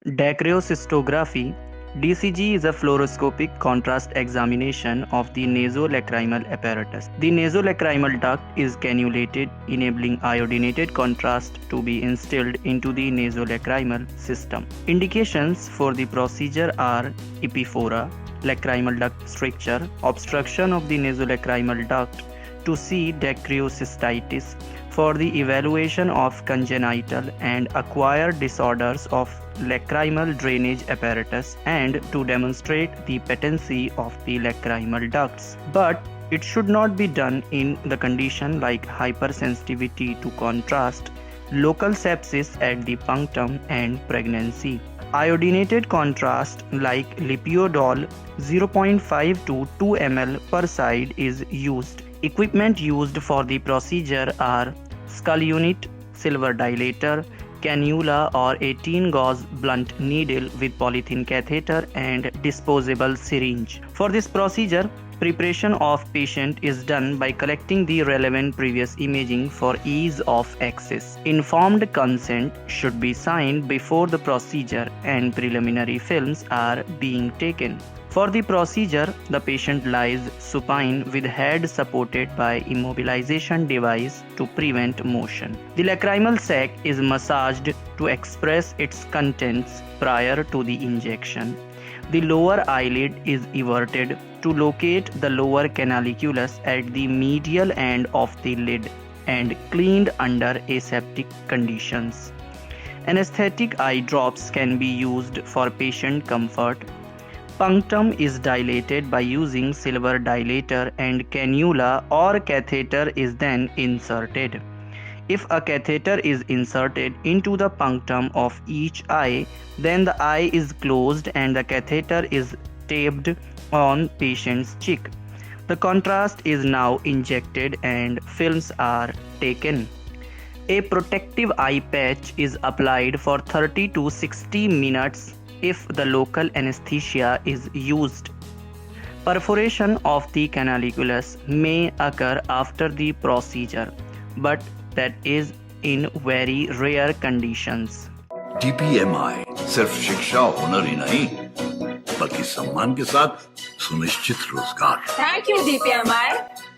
Dacryocystography. DCG is a fluoroscopic contrast examination of the nasolacrimal apparatus. The nasolacrimal duct is cannulated, enabling iodinated contrast to be instilled into the nasolacrimal system. Indications for the procedure are epiphora, lacrimal duct stricture, obstruction of the nasolacrimal duct, to see dacryocystitis, for the evaluation of congenital and acquired disorders of lacrimal drainage apparatus, and to demonstrate the patency of the lacrimal ducts. But it should not be done in the condition like hypersensitivity to contrast, local sepsis at the punctum, and pregnancy. Iodinated contrast like lipiodol 0.5 to 2 ml per side is used. Equipment used for the procedure are skull unit, silver dilator, cannula or 18 gauge blunt needle with polythene catheter, and disposable syringe. For this procedure, preparation of patient is done by collecting the relevant previous imaging for ease of access. Informed consent should be signed before the procedure and preliminary films are being taken. For the procedure, the patient lies supine with head supported by immobilization device to prevent motion. The lacrimal sac is massaged to express its contents prior to the injection. The lower eyelid is everted to locate the lower canaliculus at the medial end of the lid and cleaned under aseptic conditions. Anesthetic eye drops can be used for patient comfort. Punctum is dilated by using silver dilator, and cannula or catheter is then inserted. If a catheter is inserted into the punctum of each eye, then the eye is closed and the catheter is taped on patient's cheek. The contrast is now injected and films are taken. A protective eye patch is applied for 30 to 60 minutes if the local anesthesia is used. Perforation of the canaliculus may occur after the procedure, but that is in very rare conditions. DPMI सिर्फ शिक्षा हुनर ही नहीं बल्कि सम्मान के साथ सुनिश्चित रोजगार। Thank you, DPMI.